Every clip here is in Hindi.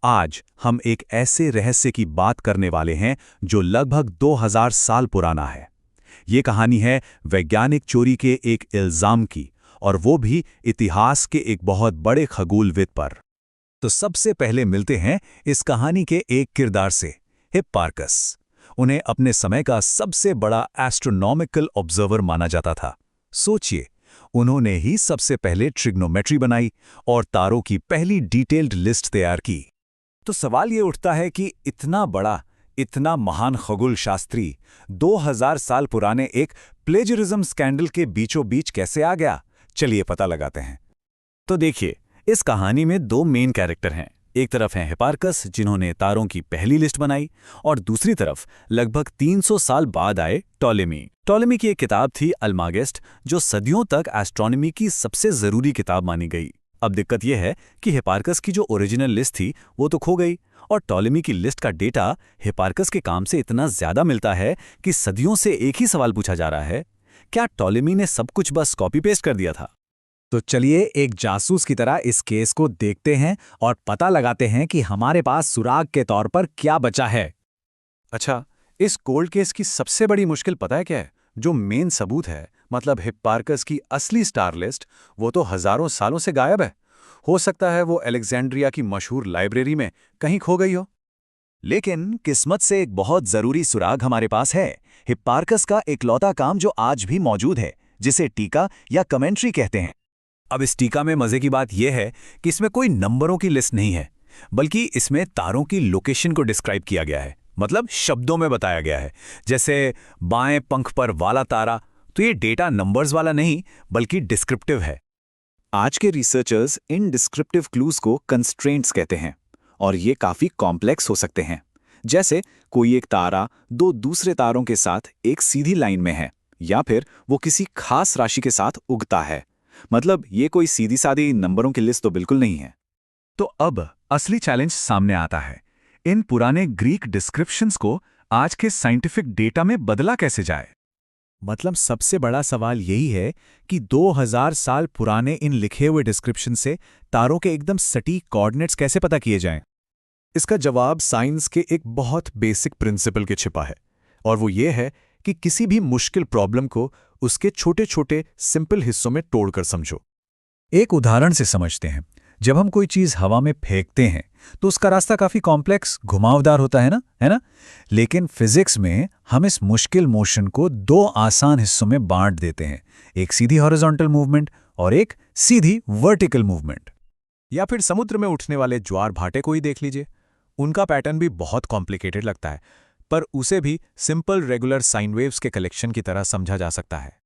आज हम एक ऐसे रहस्य की बात करने वाले हैं जो लगभग 2000 साल पुराना है। ये कहानी है वैज्ञानिक चोरी के एक इल्जाम की, और वो भी इतिहास के एक बहुत बड़े खगोलविद पर। तो सबसे पहले मिलते हैं इस कहानी के एक किरदार से, हिप्पार्कस। उन्हें अपने समय का सबसे बड़ा एस्ट्रोनॉमिकल ऑब्जर्वर माना जाता था। सोचिए, उन्होंने ही सबसे पहले ट्रिग्नोमेट्री बनाई और तारों की पहली डिटेल्ड लिस्ट तैयार की। तो सवाल ये उठता है कि इतना बड़ा, इतना महान खगोल शास्त्री 2000 साल पुराने एक प्लेजरिज्म स्कैंडल के बीचों बीच कैसे आ गया? चलिए पता लगाते हैं। तो देखिए, इस कहानी में दो मेन कैरेक्टर हैं। एक तरफ हैं हिप्पार्कस, जिन्होंने तारों की पहली लिस्ट बनाई, और दूसरी तरफ लगभग 300 साल बाद आए टॉलेमी। टॉलेमी की एक किताब थी अल्मागेस्ट, जो सदियों तक एस्ट्रोनॉमी की सबसे जरूरी किताब मानी गई। अब दिक्कत यह है कि हिप्पार्कस की जो ओरिजिनल लिस्ट थी वो तो खो गई, और टॉलेमी की लिस्ट का डेटा हिप्पार्कस के काम से इतना ज्यादा मिलता है कि सदियों से एक ही सवाल पूछा जा रहा है, क्या टॉलेमी ने सब कुछ बस कॉपी पेस्ट कर दिया था? तो चलिए एक जासूस की तरह इस केस को देखते हैं और पता लगाते हैं कि हमारे पास सुराग के तौर पर क्या बचा है। अच्छा, इस कोल्ड केस की सबसे बड़ी मुश्किल पता है क्या है? जो मेन सबूत है, मतलब हिप्पार्कस की असली स्टार लिस्ट, वो तो हजारों सालों से गायब है। हो सकता है वो अलेक्जेंड्रिया की मशहूर लाइब्रेरी में कहीं खो गई हो। लेकिन किस्मत से एक बहुत जरूरी सुराग हमारे पास है, हिप्पार्कस का इकलौता काम जो आज भी मौजूद है, जिसे टीका या कमेंट्री कहते हैं। अब इस टीका में मजे की बात यह है कि इसमें कोई नंबरों की लिस्ट नहीं है, बल्कि इसमें तारों की लोकेशन को डिस्क्राइब किया गया है, मतलब शब्दों में बताया गया है। जैसे बाएं पंख पर वाला तारा, तो ये डेटा नंबर्स वाला नहीं बल्कि डिस्क्रिप्टिव है। आज के रिसर्चर्स इन डिस्क्रिप्टिव क्लूज को कंस्ट्रेंट्स कहते हैं, और ये काफी कॉम्प्लेक्स हो सकते हैं। जैसे कोई एक तारा दो दूसरे तारों के साथ एक सीधी लाइन में है, या फिर वो किसी खास राशि के साथ उगता है। मतलब ये कोई सीधी सादी नंबरों की लिस्ट तो बिल्कुल नहीं है। तो अब असली चैलेंज सामने आता है, इन पुराने ग्रीक डिस्क्रिप्शंस को आज के साइंटिफिक डेटा में बदला कैसे जाए? मतलब सबसे बड़ा सवाल यही है कि 2000 साल पुराने इन लिखे हुए डिस्क्रिप्शन से तारों के एकदम सटीक कोऑर्डिनेट्स कैसे पता किए जाएं? इसका जवाब साइंस के एक बहुत बेसिक प्रिंसिपल के छिपा है, और वो ये है कि किसी भी मुश्किल प्रॉब्लम को उसके छोटे छोटे सिंपल हिस्सों में तोड़कर समझो। एक उदाहरण से समझते हैं। जब हम कोई चीज हवा में फेंकते हैं तो उसका रास्ता काफी कॉम्प्लेक्स, घुमावदार होता है ना? लेकिन फिजिक्स में हम इस मुश्किल मोशन को दो आसान हिस्सों में बांट देते हैं, एक सीधी हॉरिजॉन्टल मूवमेंट और एक सीधी वर्टिकल मूवमेंट। या फिर समुद्र में उठने वाले ज्वार भाटे को ही देख लीजिए, उनका पैटर्न भी बहुत कॉम्प्लिकेटेड लगता है, पर उसे भी सिंपल रेगुलर साइन वेव्स के कलेक्शन की तरह समझा जा सकता है।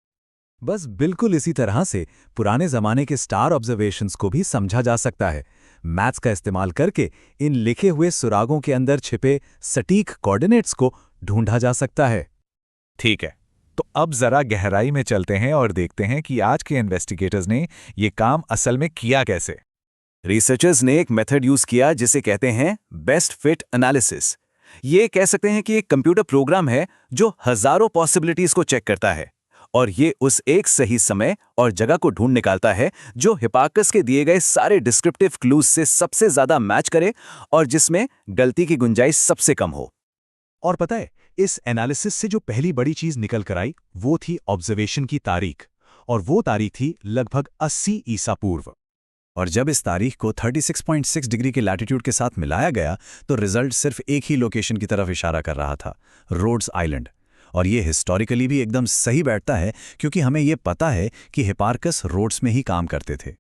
बस बिल्कुल इसी तरह से पुराने जमाने के स्टार ऑब्जर्वेशंस को भी समझा जा सकता है। मैथ्स का इस्तेमाल करके इन लिखे हुए सुरागों के अंदर छिपे सटीक कोऑर्डिनेट्स को ढूंढा जा सकता है। ठीक है, तो अब जरा गहराई में चलते हैं और देखते हैं कि आज के इन्वेस्टिगेटर्स ने ये काम असल में किया कैसे। रिसर्चर्स ने एक मेथड यूज किया जिसे कहते हैं बेस्ट फिट एनालिसिस। ये कह सकते हैं कि एक कंप्यूटर प्रोग्राम है जो हजारों पॉसिबिलिटीज को चेक करता है, और ये उस एक सही समय और जगह को ढूंढ निकालता है जो हिप्पार्कस के दिए गए सारे डिस्क्रिप्टिव क्लूज से सबसे ज्यादा मैच करे और जिसमें गलती की गुंजाइश सबसे कम हो। और पता है, इस एनालिसिस से जो पहली बड़ी चीज निकल कर आई वो थी ऑब्जर्वेशन की तारीख, और वो तारीख थी लगभग 80 ईसा पूर्व। और जब इस तारीख को 36.6 डिग्री के लैटिट्यूड के साथ मिलाया गया तो रिजल्ट सिर्फ एक ही लोकेशन की तरफ इशारा कर रहा था, रोड्स आइलैंड। और ये हिस्टोरिकली भी एकदम सही बैठता है, क्योंकि हमें ये पता है कि हिप्पार्कस रोड्स में ही काम करते थे।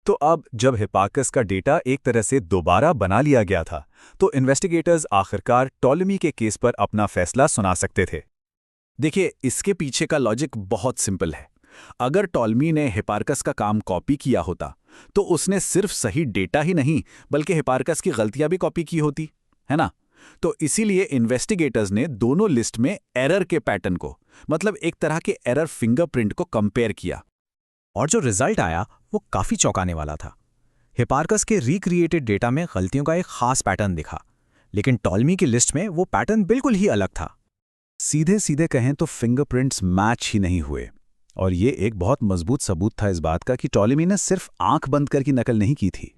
तो अब जब हिप्पार्कस का डेटा एक तरह से दोबारा बना लिया गया था, तो इन्वेस्टिगेटर्स आखिरकार टॉलेमी के केस पर अपना फैसला सुना सकते थे। देखिए, इसके पीछे का लॉजिक बहुत सिंपल है। अगर टॉलेमी ने हिप्पार्कस का काम कॉपी किया होता तो उसने सिर्फ सही डेटा ही नहीं बल्कि हिप्पार्कस की गलतियां भी कॉपी की होती, है ना? तो इसीलिए इन्वेस्टिगेटर्स ने दोनों लिस्ट में एरर के पैटर्न को, मतलब एक तरह के एरर फिंगरप्रिंट को कंपेयर किया, और जो रिजल्ट आया वो काफी चौंकाने वाला था। हिप्पार्कस के रिक्रिएटेड डेटा में गलतियों का एक खास पैटर्न दिखा, लेकिन टॉलेमी की लिस्ट में वो पैटर्न बिल्कुल ही अलग था। सीधे सीधे कहें तो फिंगरप्रिंट्स मैच ही नहीं हुए, और ये एक बहुत मजबूत सबूत था इस बात का कि टॉलेमी ने सिर्फ आंख बंद करके नकल नहीं की थी।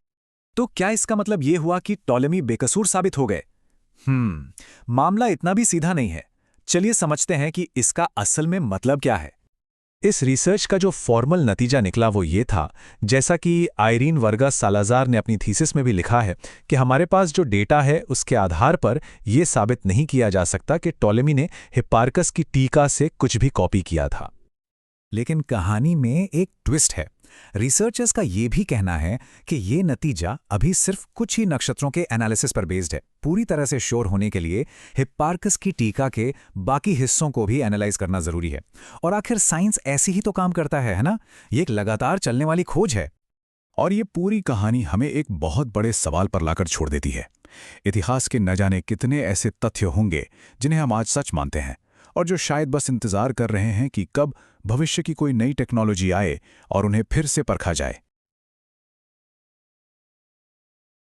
तो क्या इसका मतलब ये हुआ कि टॉलेमी बेकसूर साबित हो गए? मामला इतना भी सीधा नहीं है। चलिए समझते हैं कि इसका असल में मतलब क्या है। इस रिसर्च का जो फॉर्मल नतीजा निकला वो ये था, जैसा कि आयरीन वर्गास सालाज़ार ने अपनी थीसिस में भी लिखा है, कि हमारे पास जो डेटा है उसके आधार पर यह साबित नहीं किया जा सकता कि टॉलेमी ने हिप्पार्कस की टीका से कुछ भी कॉपी किया था। लेकिन कहानी में एक ट्विस्ट है। रिसर्चर्स का ये भी कहना है कि ये नतीजा अभी सिर्फ कुछ ही नक्षत्रों के एनालिसिस पर बेस्ड है। पूरी तरह से श्योर होने के लिए हिप्पार्कस की टीका के बाकी हिस्सों को भी एनालाइज करना जरूरी है। और आखिर साइंस ऐसे ही तो काम करता है ना? ये एक लगातार चलने वाली खोज है। और ये पूरी कहानी हमें एक बहुत बड़े सवाल पर लाकर छोड़ देती है। इतिहास के न जाने कितने ऐसे तथ्य होंगे जिन्हें हम आज सच मानते हैं, और जो शायद बस इंतजार कर रहे हैं कि कब भविष्य की कोई नई टेक्नोलॉजी आए और उन्हें फिर से परखा जाए।